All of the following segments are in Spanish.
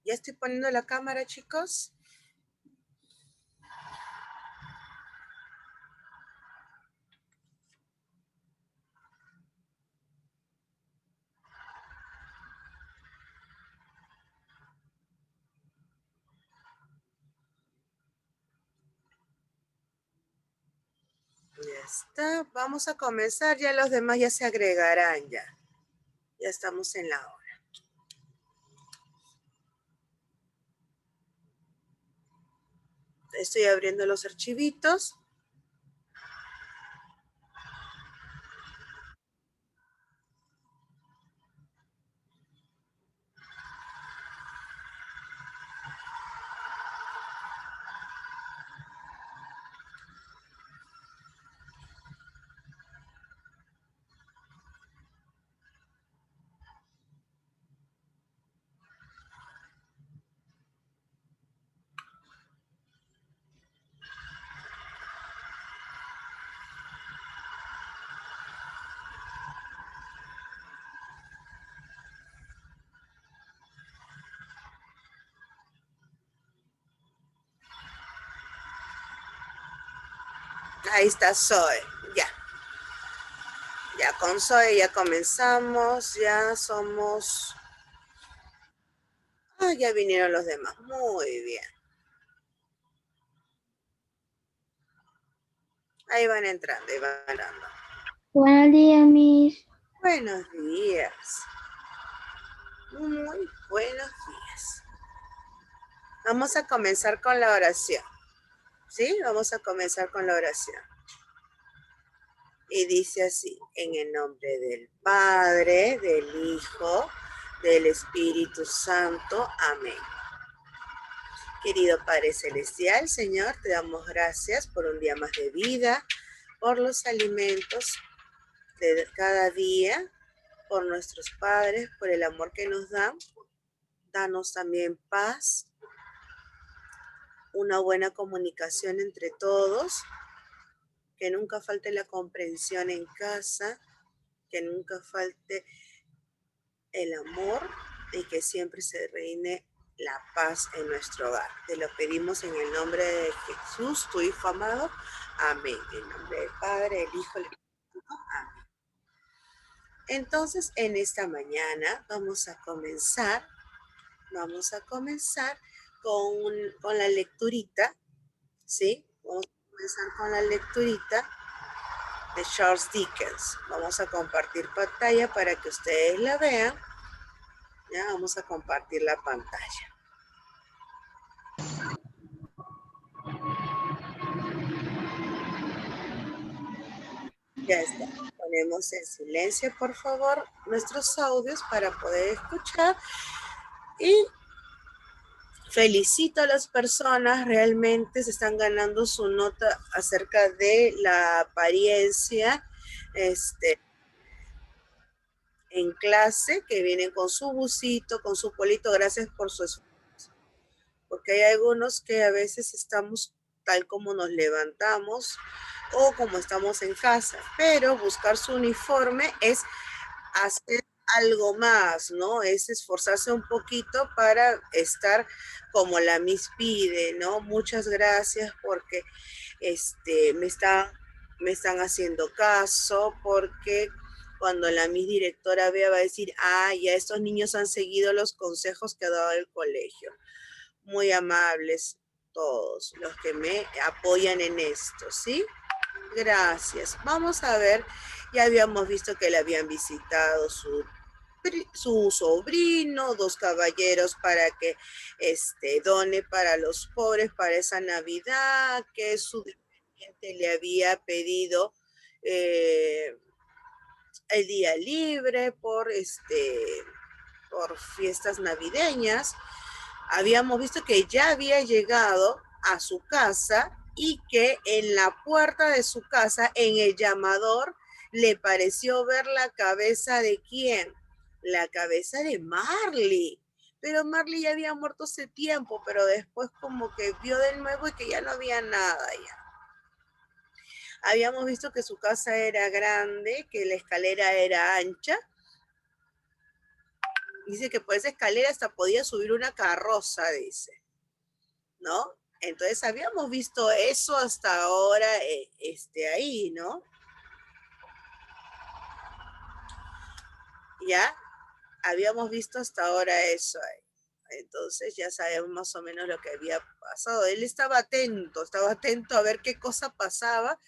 Ya estoy poniendo la cámara, chicos. Ya está. Vamos a comenzar. Ya los demás ya se agregarán ya. Ya estamos en la hora. Estoy abriendo los archivitos. Ahí está Zoe. Ya. Ya con Zoe ya comenzamos. Ya somos... Ah, ya vinieron los demás. Muy bien. Ahí van entrando, ahí van entrando. Buenos días, Miss. Buenos días. Muy buenos días. Vamos a comenzar con la oración. ¿Sí? Vamos a comenzar con la oración. Y dice así, en el nombre del Padre, del Hijo, del Espíritu Santo. Amén. Querido Padre Celestial, Señor, te damos gracias por un día más de vida, por los alimentos de cada día, por nuestros padres, por el amor que nos dan. Danos también paz, una buena comunicación entre todos, que nunca falte la comprensión en casa, que nunca falte el amor y que siempre se reine la paz en nuestro hogar. Te lo pedimos en el nombre de Jesús, tu Hijo amado. Amén. En nombre del Padre, del Hijo, del Espíritu Santo. Amén. Entonces, en esta mañana vamos a comenzar con la lecturita, ¿sí? Vamos a comenzar con la lecturita de Charles Dickens. Vamos a compartir pantalla para que ustedes la vean. Ya vamos a compartir la pantalla. Ya está. Ponemos en silencio, por favor, nuestros audios para poder escuchar. Y felicito a las personas, realmente se están ganando su nota acerca de la apariencia en clase, que vienen con su busito, con su polito. Gracias por su esfuerzo. Porque hay algunos que a veces estamos tal como nos levantamos o como estamos en casa, pero buscar su uniforme es hacer algo más, ¿no? Es esforzarse un poquito para estar como la Miss pide, ¿no? Muchas gracias porque me están haciendo caso, porque cuando la Miss directora vea va a decir, ah, ya estos niños han seguido los consejos que ha dado el colegio. Muy amables todos los que me apoyan en esto, ¿sí? Gracias. Vamos a ver, ya habíamos visto que le habían visitado su sobrino, 2 caballeros para que done para los pobres para esa Navidad, que su dependiente le había pedido el día libre por fiestas navideñas. Habíamos visto que ya había llegado a su casa y que en la puerta de su casa, en el llamador, le pareció ver la cabeza de ¿quién? La cabeza de Marley. Pero Marley ya había muerto hace tiempo, pero después como que vio de nuevo y que ya no había nada ya. Habíamos visto que su casa era grande, que la escalera era ancha Dice que por esa escalera hasta podía subir una carroza, dice, ¿no? Entonces habíamos visto eso hasta ahora, ahí, ¿no? Ya habíamos visto hasta ahora eso ahí. Entonces ya sabemos más o menos lo que había pasado. Él estaba atento a ver qué cosa pasaba,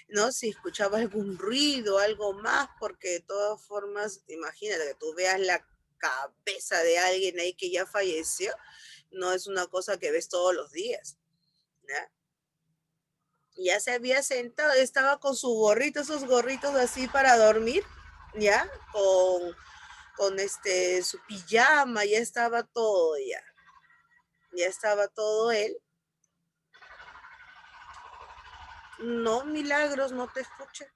¿no? Si escuchaba algún ruido, algo más, porque de todas formas, imagínate que tú veas la cabeza de alguien ahí que ya falleció, no es una cosa que ves todos los días, ¿ya? Ya se había sentado, estaba con su gorrito, esos gorritos así para dormir, ¿ya? Con su pijama, ya estaba todo ya. Ya estaba todo él. No, Milagros, no te escuché.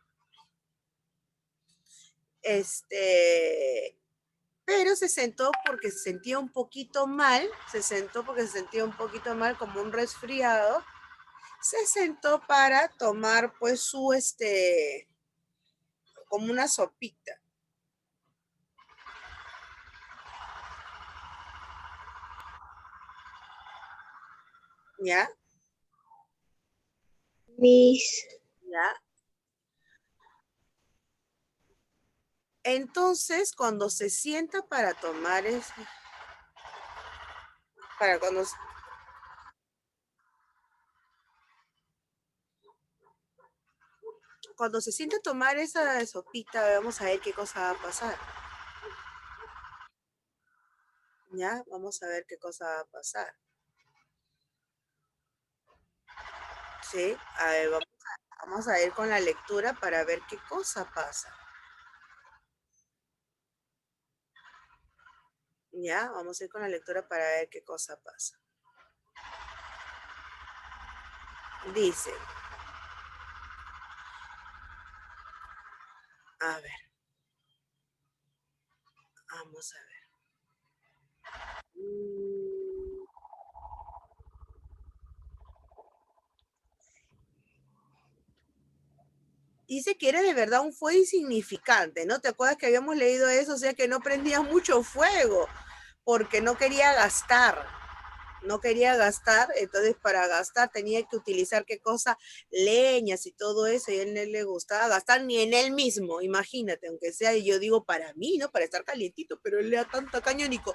Pero se sentó porque se sentía un poquito mal, como un resfriado. Se sentó para tomar pues como una sopita. ¿Ya? Miss. ¿Ya? Entonces, cuando se sienta para tomar para cuando se sienta a tomar esa sopita, vamos a ver qué cosa va a pasar. ¿Ya? Vamos a ver qué cosa va a pasar. Sí, a ver, vamos a ir con la lectura para ver qué cosa pasa. Ya, vamos a ir con la lectura para ver qué cosa pasa. Dice, a ver, vamos a ver. Dice que era de verdad un fuego insignificante, ¿no? ¿Te acuerdas que habíamos leído eso? O sea, que no prendía mucho fuego porque no quería gastar. No quería gastar, entonces para gastar tenía que utilizar qué cosa, leñas y todo eso, y a él no le gustaba gastar ni en él mismo, imagínate, aunque sea, y yo digo para mí, ¿no? Para estar calientito, pero él le da tanta cañónico,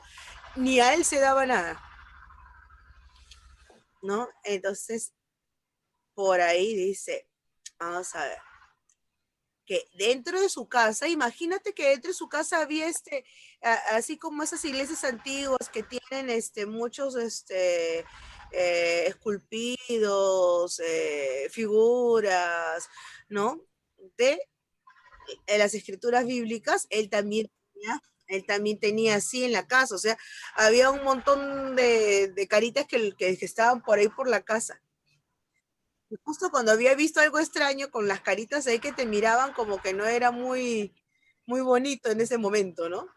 ni a él se daba nada, ¿no? Entonces, por ahí dice, vamos a ver, que dentro de su casa, imagínate que dentro de su casa había así como esas iglesias antiguas que tienen muchos esculpidos, figuras, ¿no? De las escrituras bíblicas, él también tenía así en la casa, o sea, había un montón de caritas que estaban por ahí por la casa. Y justo cuando había visto algo extraño con las caritas ahí que te miraban como que no era muy bonito en ese momento, ¿no?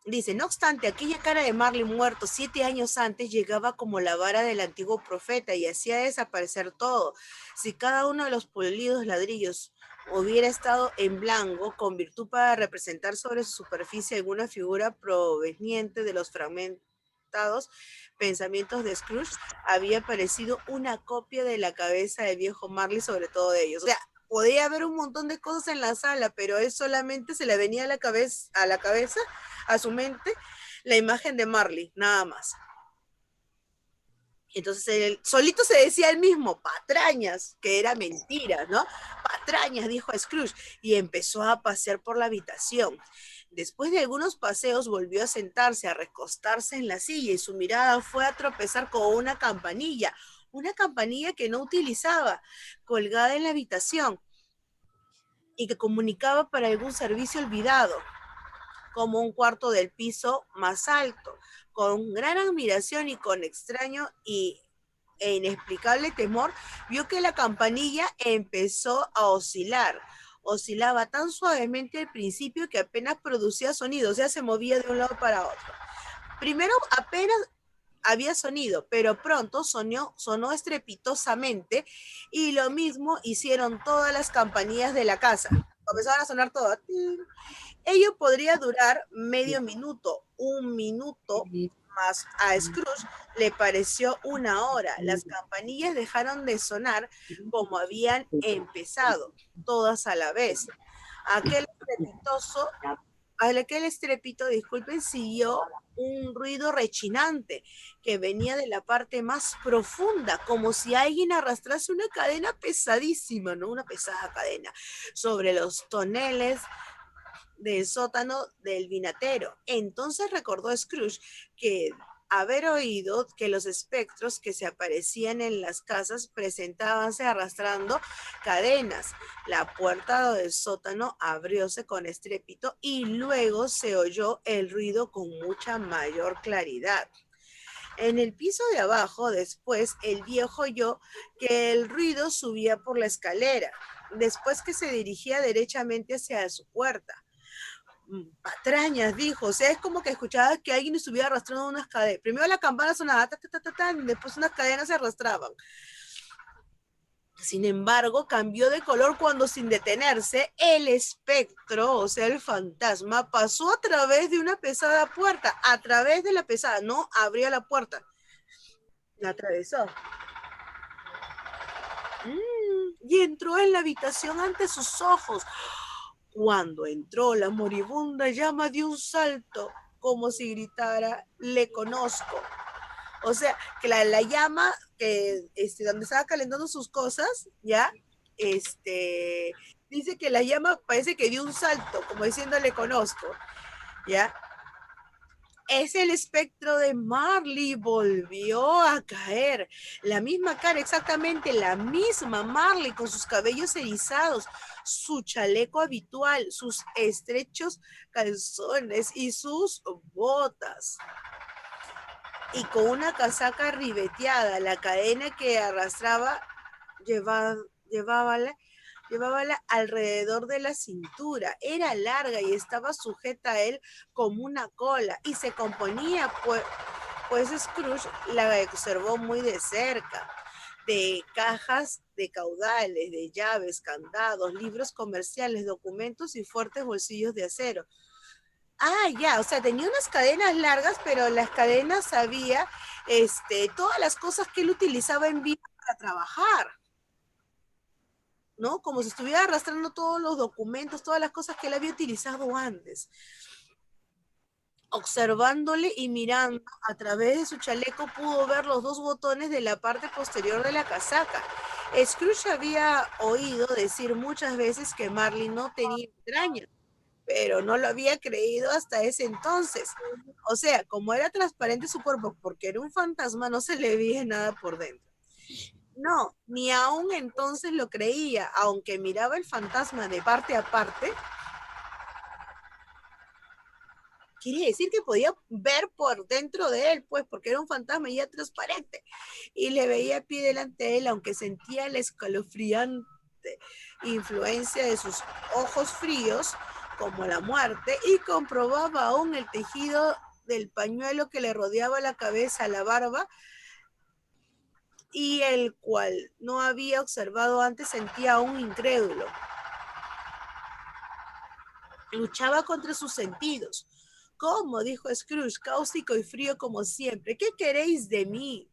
Dice, no obstante, aquella cara de Marley muerto 7 años antes llegaba como la vara del antiguo profeta y hacía desaparecer todo. Si cada uno de los polidos ladrillos hubiera estado en blanco, con virtud para representar sobre su superficie alguna figura proveniente de los fragmentados pensamientos de Scrooge, había aparecido una copia de la cabeza del viejo Marley sobre todo de ellos. O sea, podía haber un montón de cosas en la sala, pero él solamente se le venía a la cabeza, a su mente, la imagen de Marley, nada más. Entonces él solito se decía él mismo, patrañas, que era mentira, ¿no? Patrañas, dijo a Scrooge, y empezó a pasear por la habitación. Después de algunos paseos volvió a sentarse, a recostarse en la silla y su mirada fue a tropezar con una campanilla que no utilizaba, colgada en la habitación y que comunicaba para algún servicio olvidado, como un cuarto del piso más alto. Con gran admiración y con extraño e inexplicable temor, vio que la campanilla empezó a oscilar. Oscilaba tan suavemente al principio que apenas producía sonido, o sea, se movía de un lado para otro. Primero apenas había sonido, pero pronto sonó estrepitosamente y lo mismo hicieron todas las campanillas de la casa. comenzaron a sonar todas. Ello podría durar medio minuto, un minuto más. A Scrooge le pareció una hora. Las campanillas dejaron de sonar como habían empezado, todas a la vez. Aquel estrepito, disculpen, siguió un ruido rechinante que venía de la parte más profunda, como si alguien arrastrase una cadena pesadísima, ¿no? Una pesada cadena sobre los toneles del sótano del vinatero. Entonces recordó Scrooge que haber oído que los espectros que se aparecían en las casas presentábanse arrastrando cadenas. La puerta del sótano abrióse con estrépito y luego se oyó el ruido con mucha mayor claridad. En el piso de abajo, después, el viejo oyó que el ruido subía por la escalera, después que se dirigía derechamente hacia su puerta. Patrañas, dijo, o sea, es como que escuchaba que alguien estuviera arrastrando unas cadenas. Primero la campana sonaba, ta, ta, ta, ta, ta, y después unas cadenas se arrastraban. Sin embargo, cambió de color cuando, sin detenerse, el espectro, o sea, el fantasma, pasó a través de una pesada puerta, a través de la pesada, no abrió la puerta, la atravesó. Y entró en la habitación ante sus ojos. Cuando entró, la moribunda llama dio un salto, como si gritara, le conozco. O sea, que la llama, donde estaba calentando sus cosas, ¿ya? Dice que la llama parece que dio un salto, como diciendo, le conozco, ¿ya? Es el espectro de Marley, volvió a caer. La misma cara, exactamente la misma Marley, con sus cabellos erizados, su chaleco habitual, sus estrechos calzones y sus botas. Y con una casaca ribeteada, la cadena que arrastraba llevábala alrededor de la cintura. Era larga y estaba sujeta a él como una cola y se componía, pues Scrooge la observó muy de cerca, de cajas de caudales, de llaves, candados, libros comerciales, documentos y fuertes bolsillos de acero. Ya, o sea, tenía unas cadenas largas, pero las cadenas había todas las cosas que él utilizaba en vida para trabajar, ¿no? Como si estuviera arrastrando todos los documentos, todas las cosas que él había utilizado antes. Observándole y mirando a través de su chaleco, pudo ver los dos botones de la parte posterior de la casaca. Scrooge había oído decir muchas veces que Marley no tenía entrañas, pero no lo había creído hasta ese entonces. O sea, como era transparente su cuerpo porque era un fantasma, no se le veía nada por dentro. No, ni aún entonces lo creía, aunque miraba el fantasma de parte a parte. Quiere decir que podía ver por dentro de él, pues, porque era un fantasma ya transparente. Y le veía a pie delante de él, aunque sentía la escalofriante influencia de sus ojos fríos, como la muerte, y comprobaba aún el tejido del pañuelo que le rodeaba la cabeza, la barba, y el cual no había observado antes, sentía aún incrédulo. Luchaba contra sus sentidos. ¿Cómo? Dijo Scrooge, cáustico y frío como siempre. ¿Qué queréis de mí?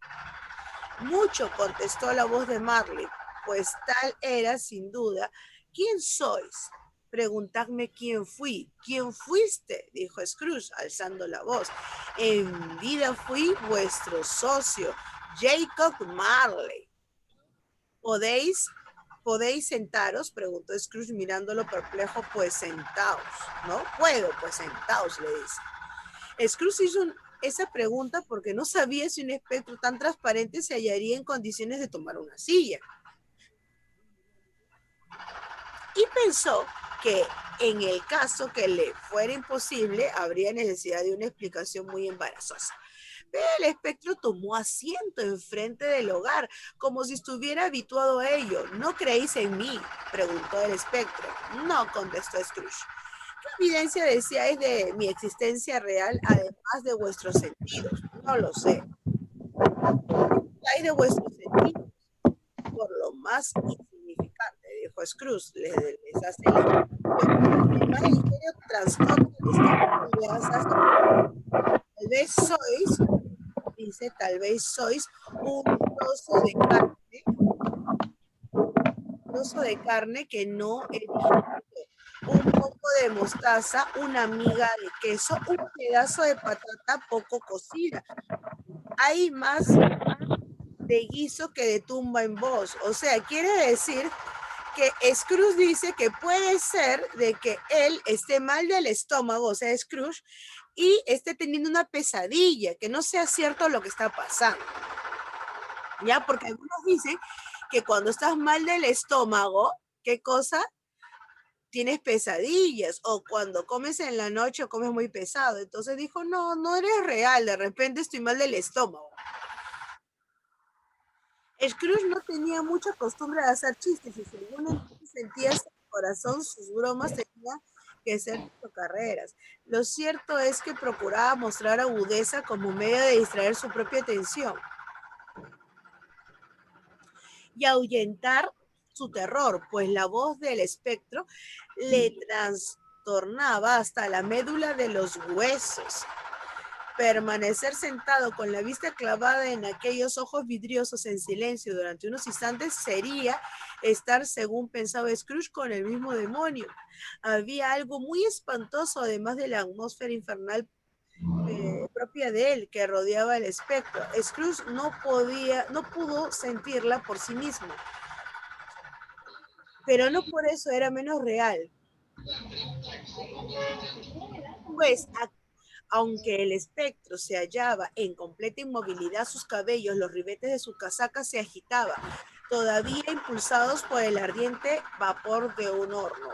Mucho, contestó la voz de Marley, pues tal era, sin duda. ¿Quién sois? Preguntadme quién fui. ¿Quién fuiste? Dijo Scrooge, alzando la voz. En vida fui vuestro socio, Jacob Marley. ¿Podéis sentaros? Preguntó Scrooge mirándolo perplejo. Pues sentaos, ¿no? Puedo, pues sentaos, le dice. Scrooge hizo esa pregunta porque no sabía si un espectro tan transparente se hallaría en condiciones de tomar una silla. Y pensó que en el caso que le fuera imposible, habría necesidad de una explicación muy embarazosa. Pero el espectro tomó asiento enfrente del hogar, como si estuviera habituado a ello. ¿No creéis en mí?, preguntó el espectro. No, contestó Scrooge. ¿Qué evidencia deseáis de mi existencia real, además de vuestros sentidos? No lo sé. ¿Qué de vuestros sentidos? Por lo más insignificante, dijo dijo Scrooge, les hace la el misterio trastorno el estómago y les hace, tal vez sois, dice, tal vez sois un trozo de carne que no he digerido, un poco de mostaza, una miga de queso, un pedazo de patata poco cocida. Hay más de guiso que de tumba en voz. O sea, quiere decir que Scrooge dice que puede ser de que él esté mal del estómago, o sea, Scrooge, y esté teniendo una pesadilla, que no sea cierto lo que está pasando. ¿Ya? Porque algunos dicen que cuando estás mal del estómago, ¿qué cosa? Tienes pesadillas, o cuando comes en la noche o comes muy pesado. Entonces dijo, no, no eres real, de repente estoy mal del estómago. Scrooge no tenía mucha costumbre de hacer chistes y según entonces sentía en su corazón sus bromas tenían que ser carreras. Lo cierto es que procuraba mostrar agudeza como medio de distraer su propia atención y ahuyentar su terror, pues la voz del espectro le trastornaba hasta la médula de los huesos. Permanecer sentado con la vista clavada en aquellos ojos vidriosos en silencio durante unos instantes sería estar, según pensaba Scrooge, con el mismo demonio. Había algo muy espantoso, además de la atmósfera infernal propia de él, que rodeaba el espectro. Scrooge no pudo sentirla por sí mismo, pero no por eso era menos real. Pues aunque el espectro se hallaba en completa inmovilidad, sus cabellos, los ribetes de su casaca se agitaban, todavía impulsados por el ardiente vapor de un horno.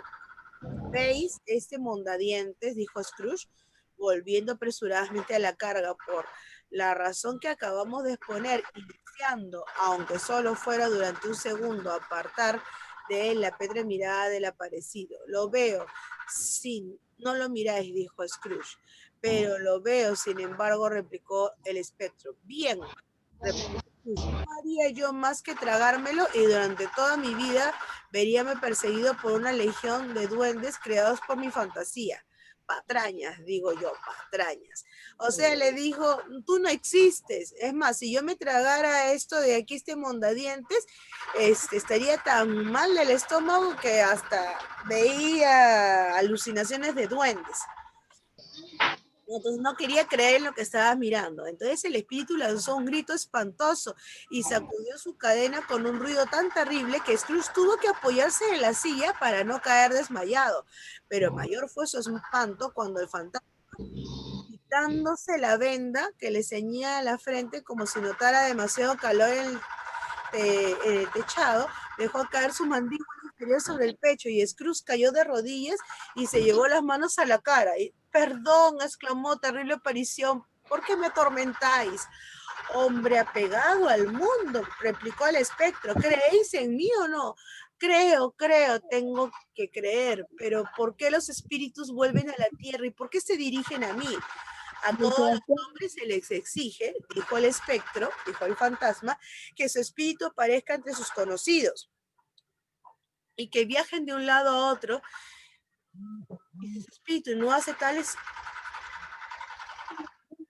¿Veis este mondadientes? Dijo Scrooge, volviendo apresuradamente a la carga por la razón que acabamos de exponer y deseando, aunque solo fuera durante un segundo, apartar de él la petre mirada del aparecido. Lo veo, sin, no lo miráis, dijo Scrooge. Pero lo veo, sin embargo, replicó el espectro. Bien, replicó Scrooge, no haría yo más que tragármelo y durante toda mi vida veríame perseguido por una legión de duendes creados por mi fantasía. Patrañas, digo yo, patrañas. O sea, le dijo, tú no existes. Es más, si yo me tragara esto de aquí, este mondadientes, estaría tan mal del estómago que hasta veía alucinaciones de duendes. Entonces no quería creer en lo que estaba mirando. Entonces el espíritu lanzó un grito espantoso y sacudió su cadena con un ruido tan terrible que Scrooge tuvo que apoyarse en la silla para no caer desmayado. Pero mayor fue su espanto cuando el fantasma, quitándose la venda que le ceñía a la frente como si notara demasiado calor en el techado, dejó caer su mandíbula inferior sobre el pecho y Scrooge cayó de rodillas y se llevó las manos a la cara. Perdón, exclamó, terrible aparición, ¿por qué me atormentáis? Hombre apegado al mundo, replicó el espectro, ¿creéis en mí o no? Creo, tengo que creer, pero ¿por qué los espíritus vuelven a la tierra y por qué se dirigen a mí? A todos los hombres se les exige, dijo el espectro, dijo el fantasma, que su espíritu aparezca entre sus conocidos y que viajen de un lado a otro. Y si su espíritu no hace tales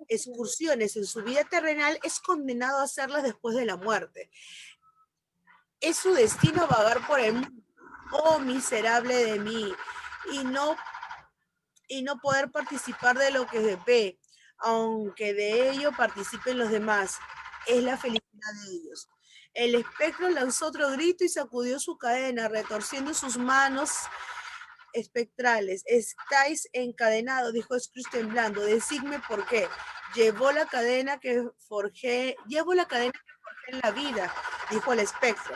excursiones en su vida terrenal, es condenado a hacerlas después de la muerte. Es su destino vagar por el mundo. Oh, miserable de mí, y no, y no poder participar de lo que ve, aunque de ello participen los demás. Es la felicidad de ellos. El espectro lanzó otro grito y sacudió su cadena, retorciendo sus manos espectrales. Estáis encadenados, dijo Scrooge temblando. Decidme por qué. Llevo la cadena que forjé en la vida, dijo el espectro.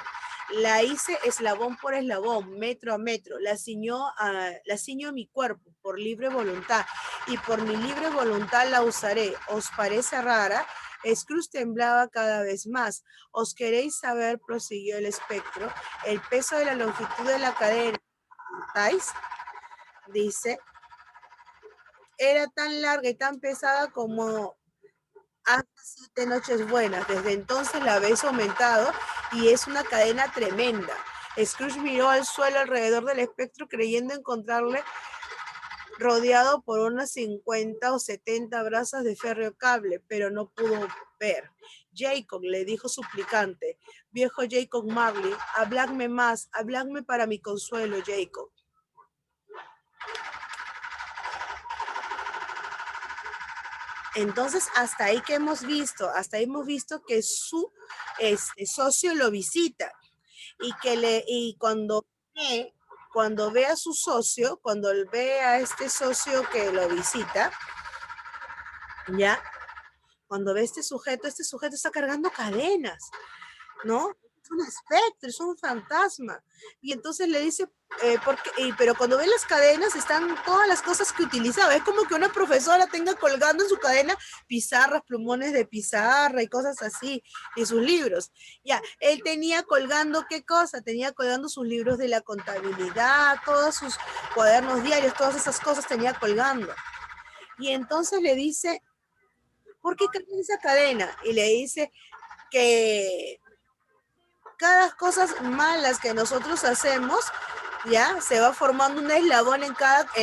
La hice eslabón por eslabón, metro a metro. La ciñó a mi cuerpo por libre voluntad y por mi libre voluntad la usaré. ¿Os parece rara? Scrooge temblaba cada vez más. ¿Os queréis saber? Prosiguió el espectro. El peso de la longitud de la cadena. ¿Estáis? Dice, era tan larga y tan pesada como hace 7 noches buenas. Desde entonces la habéis aumentado y es una cadena tremenda. Scrooge miró al suelo alrededor del espectro creyendo encontrarle rodeado por unas 50 o 70 brazas de férreo cable, pero no pudo ver. Jacob, le dijo suplicante, viejo Jacob Marley, habladme más, habladme para mi consuelo, Jacob. Entonces, hasta ahí que hemos visto, que su socio lo visita y cuando ve a su socio, cuando ve a este socio que lo visita, ya, cuando ve a este sujeto está cargando cadenas, ¿no? Es un espectro, es un fantasma. Y entonces le dice, pero cuando ve las cadenas están todas las cosas que utilizaba. Es como que una profesora tenga colgando en su cadena pizarras, plumones de pizarra y cosas así, y sus libros. Ya, él tenía colgando, ¿qué cosa? Tenía colgando sus libros de la contabilidad, todos sus cuadernos diarios, todas esas cosas tenía colgando. Y entonces le dice, ¿por qué cargas esa cadena? Y le dice que cada cosa malas que nosotros hacemos, ya, se va formando un eslabón en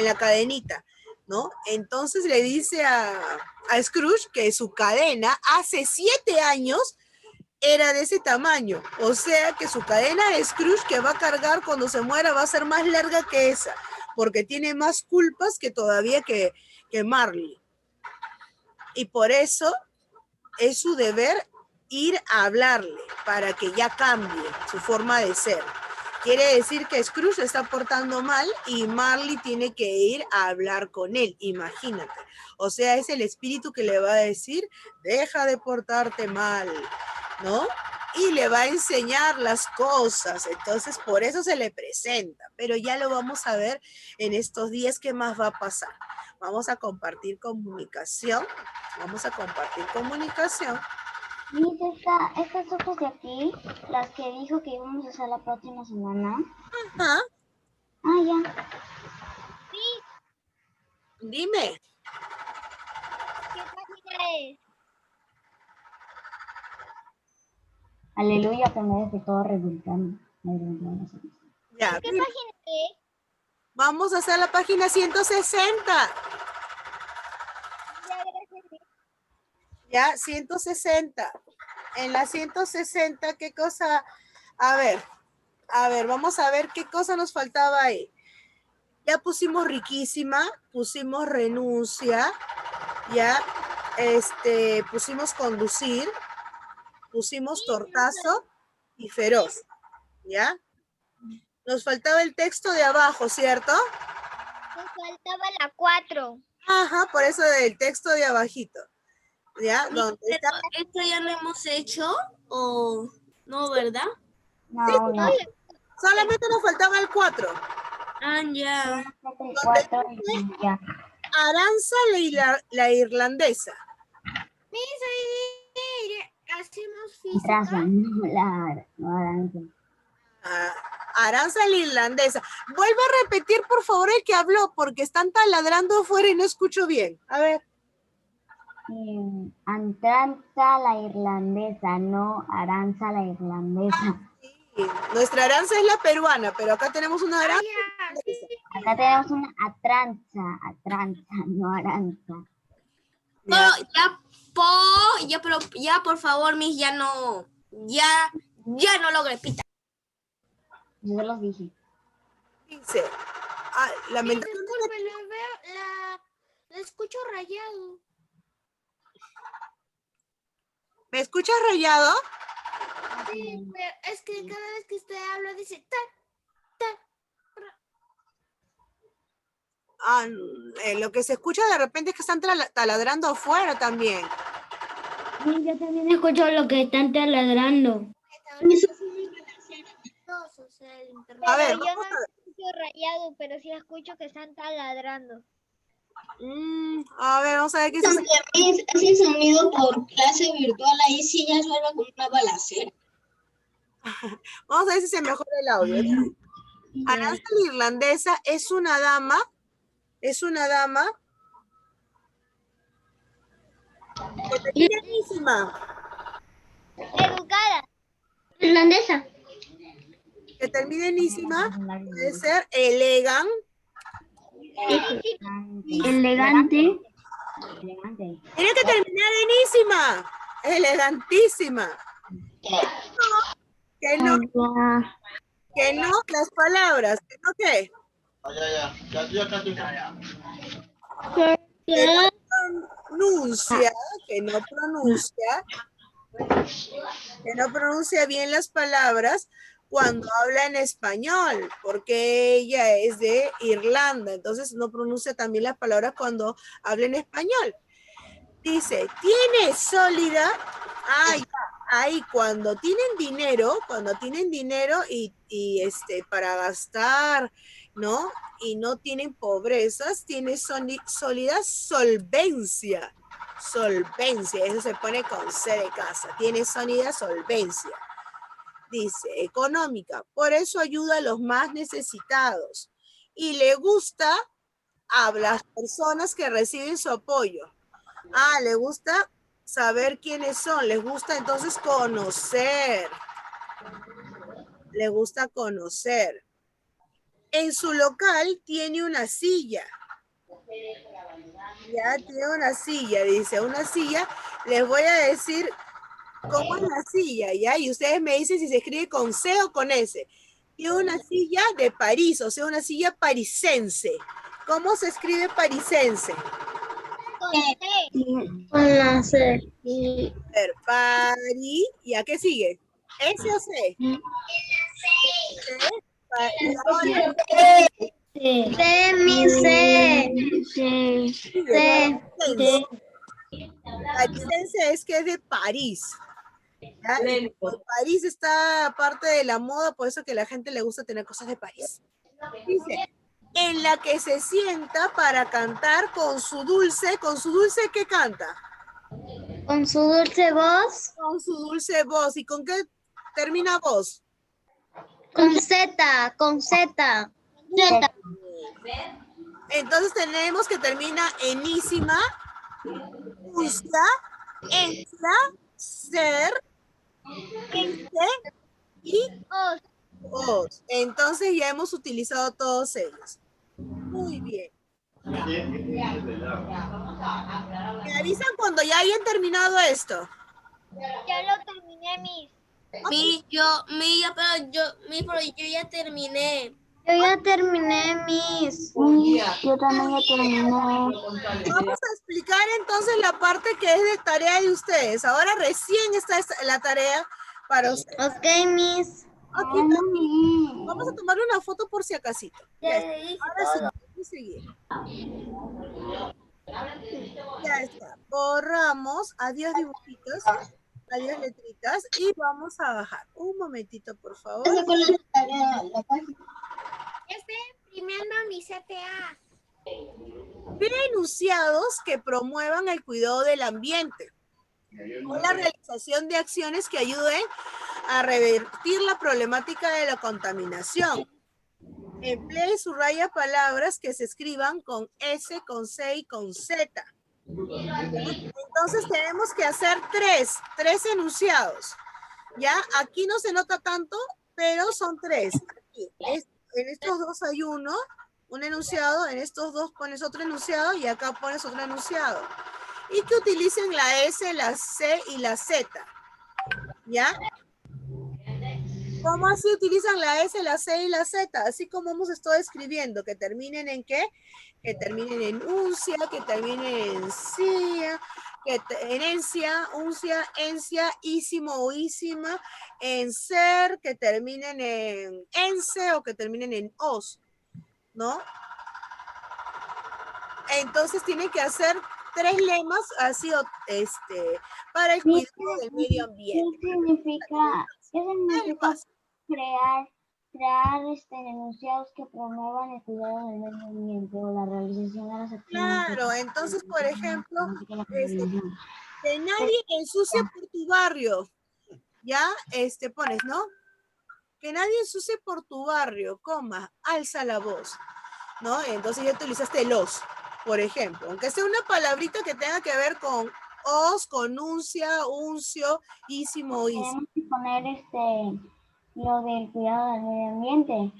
la cadenita, ¿no? Entonces le dice a Scrooge que su cadena hace 7 años era de ese tamaño, o sea que su cadena de Scrooge que va a cargar cuando se muera va a ser más larga que esa, porque tiene más culpas que todavía que Marley. Y por eso es su deber ir a hablarle para que ya cambie su forma de ser. Quiere decir que Scrooge se está portando mal y Marley tiene que ir a hablar con él, imagínate. O sea, es el espíritu que le va a decir, deja de portarte mal, ¿no? Y le va a enseñar las cosas. Entonces, por eso se le presenta. Pero ya lo vamos a ver en estos días qué más va a pasar. Vamos a compartir comunicación. Vamos a compartir comunicación. Miss, estas hojas de aquí, las que dijo que íbamos a usar la próxima semana. Ajá. Ah, ya. Sí. Dime. ¿Qué página es? Aleluya, que me dejé todo revolcando. Ya. ¿Qué página es? Vamos a hacer la página 160. Ya, gracias. Ya, 160. En la 160, ¿qué cosa? A ver, vamos a ver qué cosa nos faltaba ahí. Ya pusimos riquísima, pusimos renuncia, ya, pusimos conducir, pusimos tortazo y feroz, ¿ya? Nos faltaba el texto de abajo, ¿cierto? Nos faltaba la 4. Ajá, por eso del texto de abajito. ¿Ya? ¿Dónde está? ¿Esto ya lo hemos hecho o no, verdad? No, no. Solamente nos faltaba el 4. Ah, ya. El 4 y ya. Aranza la irlandesa. Hacemos Traza, física. no Aranza. Aranza la irlandesa. Vuelve a repetir, por favor, el que habló, porque están taladrando afuera y no escucho bien. A ver. Antranza la irlandesa, no Aranza la irlandesa. Sí, nuestra Aranza es la peruana, pero acá tenemos una Aranza. Acá tenemos una Atranza, no Aranza. Ya. Pero ya por favor, Miss, ya no lo repita. Yo se los dije. Dice, lamentablemente. Disculpe, la escucho rayado. ¿Me escuchas rayado? Sí, pero es que cada vez que usted habla dice Lo que se escucha de repente es que están taladrando afuera también. Sí, yo también escucho lo que están taladrando. A ver, yo no escucho rayado, pero sí escucho que están taladrando. A ver, vamos a ver qué se ese sonido por clase virtual, ahí sí ya suena como una balacera. Vamos a ver si se mejora el audio. Aranza la irlandesa es una dama bienísima, Educada. Irlandesa. que termina en ísima puede ser elegan. Elegante. Tiene que terminar en ísima. Elegantísima. Que no, las palabras. Que no, ¿qué? Que no pronuncia, que no pronuncia bien las palabras cuando habla en español, porque ella es de Irlanda, entonces no pronuncia también las palabras cuando habla en español. Dice, tiene sólida, ahí cuando tienen dinero y para gastar, ¿no? Y no tienen pobrezas, tiene sólida solvencia. Solvencia, eso se pone con C de casa. Tiene sólida solvencia. Dice, económica. Por eso ayuda a los más necesitados. Y le gusta a las personas que reciben su apoyo. Le gusta saber quiénes son. Les gusta entonces conocer. Le gusta conocer. En su local tiene una silla. Ya tiene una silla, dice, una silla. Les voy a decir cómo es la silla, ¿ya? Y ustedes me dicen si se escribe con C o con S. Tiene una silla de París, o sea, una silla parisense. ¿Cómo se escribe parisense? Con la C. Pari, ¿y a qué sigue? ¿S o C? Parisense es que es de París. París está parte de la moda, por eso que a la gente le gusta tener cosas de París. Dice, en la que se sienta para cantar con su dulce, ¿qué canta? Con su dulce voz. Con su dulce voz. ¿Y con qué termina voz? Con Z, con Z. Entonces tenemos que termina enísima, uncia, encia, ser, ente y os. Entonces ya hemos utilizado todos ellos. Muy bien. ¿Me avisan cuando ya hayan terminado esto? Ya lo terminé, Miss. Pero yo ya terminé. Yo ya terminé, Miss. Yo también ya terminé. Vamos a explicar entonces la parte que es de tarea de ustedes. Ahora recién está la tarea para ustedes. Ok, Miss. Aquí también. Vamos a tomarle una foto por si acasito. Ya está. Ahora sí, vamos a seguir. Ya está. Borramos. Adiós dibujitos. Adiós letritas. Y vamos a bajar. Un momentito, por favor. Esa fue la tarea, la página. Estoy imprimiendo mi CTA. Crea enunciados que promuevan el cuidado del ambiente o la realización de acciones que ayuden a revertir la problemática de la contaminación. Emplee y subraya palabras que se escriban con S, con C y con Z. Entonces tenemos que hacer tres enunciados. Ya, aquí no se nota tanto, pero son tres. Aquí, en estos dos hay un enunciado, en estos dos pones otro enunciado y acá pones otro enunciado. Y que utilicen la S, la C y la Z. ¿Ya? ¿Cómo así utilizan la S, la C y la Z? Así como hemos estado escribiendo, que terminen en ¿qué? Que terminen en uncia, que terminen en cia, en encia, uncia, encia, ísimo o ísima, en ser, que terminen en ense o que terminen en os, ¿no? Entonces tienen que hacer tres lemas así, para el cuidado del medio ambiente. ¿Qué significa crear enunciados que promuevan el cuidado del medio ambiente o la realización de las acciones? Claro, entonces, por ejemplo, que nadie ensucie por tu barrio, ¿ya? Pones, ¿no? Que nadie ensucie por tu barrio, coma, alza la voz, ¿no? Entonces ya utilizaste los, por ejemplo, aunque sea una palabrita que tenga que ver con os, con uncia, uncio, ísimo, ísimo. Tenemos que poner lo del cuidado del medio ambiente.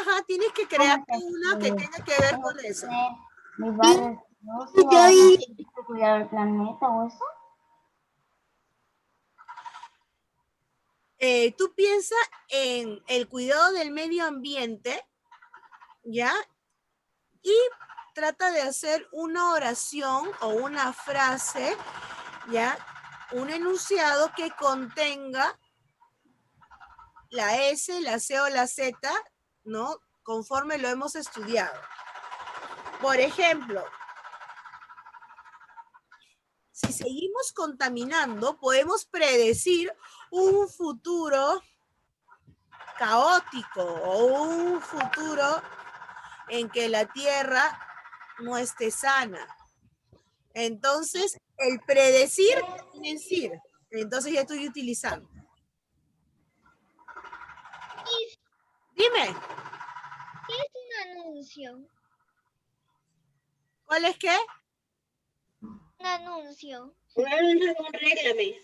Ajá, tienes que crear ¿Cómo se una que escribe? tenga que ver Tengo con que eso. poner mi barrio sucio, Yo ahí- cuidar el planeta o eso. Tú piensas en el cuidado del medio ambiente, ¿ya? Y trata de hacer una oración o una frase, ¿ya? Un enunciado que contenga la S, la C o la Z, ¿no? Conforme lo hemos estudiado. Por ejemplo, si seguimos contaminando, podemos predecir un futuro caótico o un futuro en que la Tierra no esté sana. Entonces, el predecir es decir. Entonces ya estoy utilizando. Dime, ¿Qué es un anuncio? ¿cuál es qué? Un anuncio. Arréglame.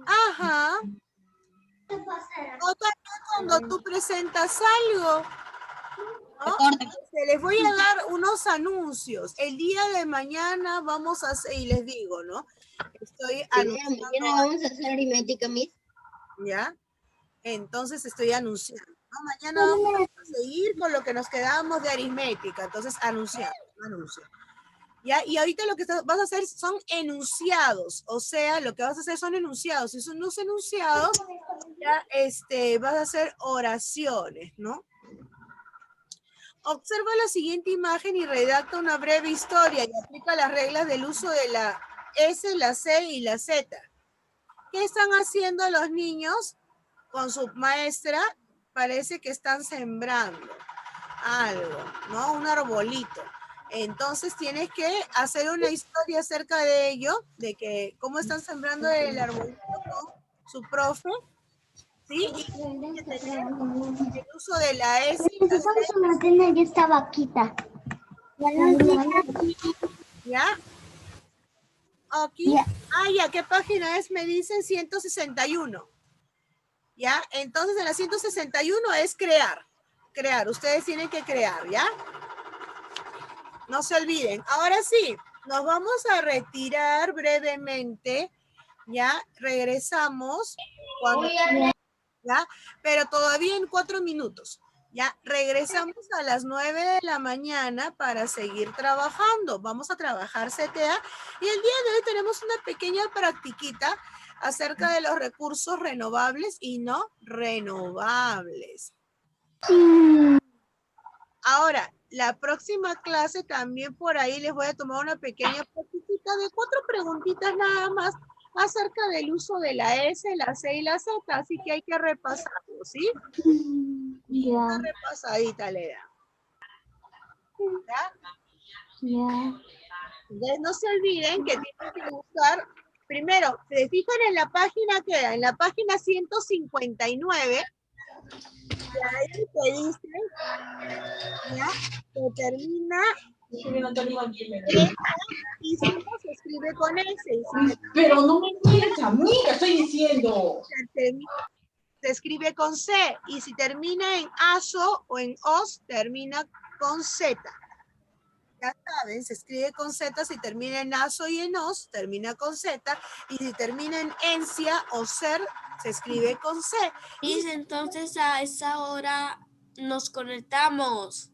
Ajá. O también cuando tú presentas algo, ¿no? Les voy a dar unos anuncios. El día de mañana vamos a hacer, y les digo, ¿no? Estoy anunciando, Mañana vamos a hacer aritmética, Miss. ¿ya? Entonces estoy anunciando, ¿no? Mañana vamos a seguir con lo que nos quedamos de aritmética. Entonces, anunciando, anuncio. ¿Ya? Y ahorita lo que vas a hacer son enunciados, o sea, lo que vas a hacer son enunciados. Si son unos enunciados, ya vas a hacer oraciones, ¿no? Observa la siguiente imagen y redacta una breve historia y aplica las reglas del uso de la S, la C y la Z. ¿Qué están haciendo los niños con su maestra? Parece que están sembrando algo, ¿no? Un arbolito. Entonces tienes que hacer una historia acerca de ello, de que cómo están sembrando el arbolito con su profe, ¿sí? Y tienes que tener el uso de la S y la C, Ya esta vaquita. ¿ya? Aquí. Ah, ya, ¿qué página es? Me dicen 161. ¿Ya? Entonces en la 161 es crear. Crear, ustedes tienen que crear, ¿ya? No se olviden. Ahora sí, nos vamos a retirar brevemente, ¿ya? Regresamos cuando, ¿ya? Pero todavía en 4 minutos, ¿ya? Regresamos a las 9 de la mañana para seguir trabajando. Vamos a trabajar CTA y el día de hoy tenemos una pequeña practiquita acerca de los recursos renovables y no renovables. Ahora, la próxima clase también por ahí les voy a tomar una pequeña practiquita de 4 preguntitas nada más acerca del uso de la S, la C y la Z, así que hay que repasarlo, ¿sí? Una repasadita le da. ¿Ya? Entonces no se olviden que tienen que buscar, primero, se fijan en la página que en la página 159, y ahí te dice, ¿ya? Que termina y si no se escribe con S. Pero no me mires a mí, que estoy diciendo. Se escribe con C y si termina en ASO o en OS, termina con Z. Ya saben, se escribe con Z, si termina en ASO y en OS, termina con Z, y si termina en ENCIA o SER, se escribe con C. Y entonces a esa hora nos conectamos.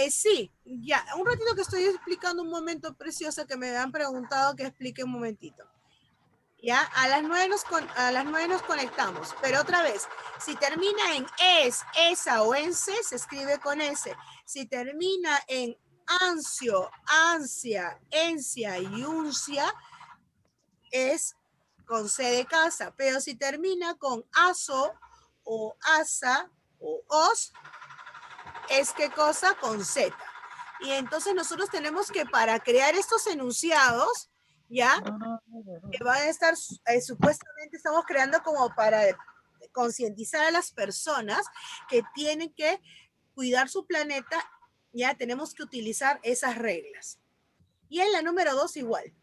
Sí, ya, un ratito que estoy explicando un momento precioso que me han preguntado que explique un momentito. Ya, a las 9 nos conectamos, pero otra vez, si termina en es, esa o en se escribe con S. Si termina en ansio, ansia, encia y uncia, es con C de casa, pero si termina con aso o asa o os, es qué cosa con Z. Y entonces nosotros tenemos que para crear estos enunciados, ¿ya? Que van a estar, supuestamente estamos creando como para concientizar a las personas que tienen que cuidar su planeta, ya tenemos que utilizar esas reglas. Y en la número 2 igual.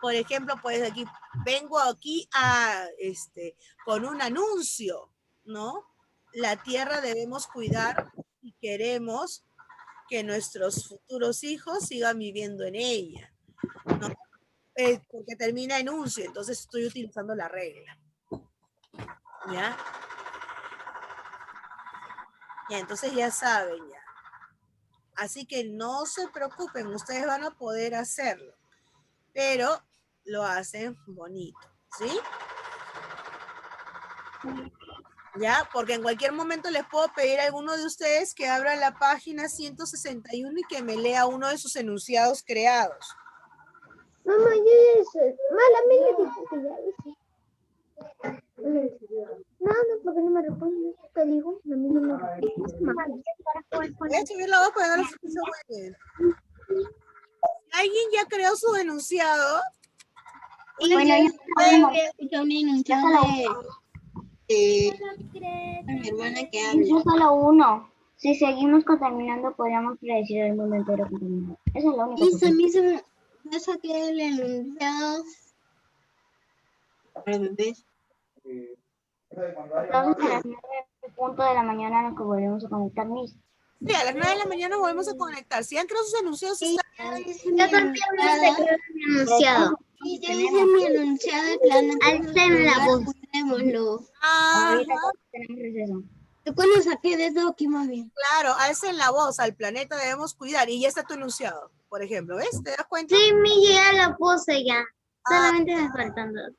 Por ejemplo, pues aquí, vengo aquí a, con un anuncio, ¿no? La tierra debemos cuidar y queremos que nuestros futuros hijos sigan viviendo en ella, ¿no? Porque termina enuncio, entonces estoy utilizando la regla. ¿Ya? Ya, entonces ya saben ya. Así que no se preocupen, ustedes van a poder hacerlo, pero lo hacen bonito, ¿sí? Ya, porque en cualquier momento les puedo pedir a alguno de ustedes que abra la página 161 y que me lea uno de sus enunciados creados. Mamá, yo ya hice. Mala, me le dije que ya hice. No, porque no me responde. Te digo, a mí no me responde. Voy a subir la voz para que no lo escucho muy bien. ¿Alguien ya creó su enunciado? Bueno, Yo un enunciado de mi hermana que habla. yo solo uno. Si seguimos contaminando, podríamos predecir el mundo entero contaminado. Eso es lo único. Yo saqué el enunciado para bebés. Entonces, a las 9:00 de la mañana nos volvemos a conectar, Miss. Sí, a las 9 de la mañana volvemos a conectar. Si han creado sus enunciados, está Yo también hice mi enunciado. Y yo hice mi enunciado de plan. Alcen la voz. Cuidémoslo. Ahorita Ajá, tenemos receso. Yo cuando saqué de eso aquí más bien. claro, alcen la voz, al planeta debemos cuidar. Y ya está tu enunciado, por ejemplo, ¿ves? ¿Te das cuenta? Sí, mi ya la puse ya. Solamente me faltan dos.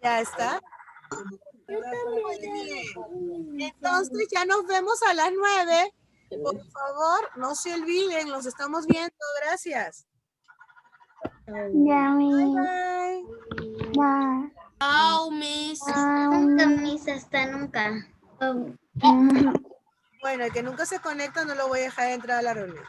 Ya está. Muy bien. Entonces ya nos vemos a las 9. Por favor, no se olviden, los estamos viendo. Gracias. Ya, Miss. Bye. Bye. Chao, Miss. Nunca, Miss, hasta nunca. Bueno, el que nunca se conecta no lo voy a dejar entrar a la reunión.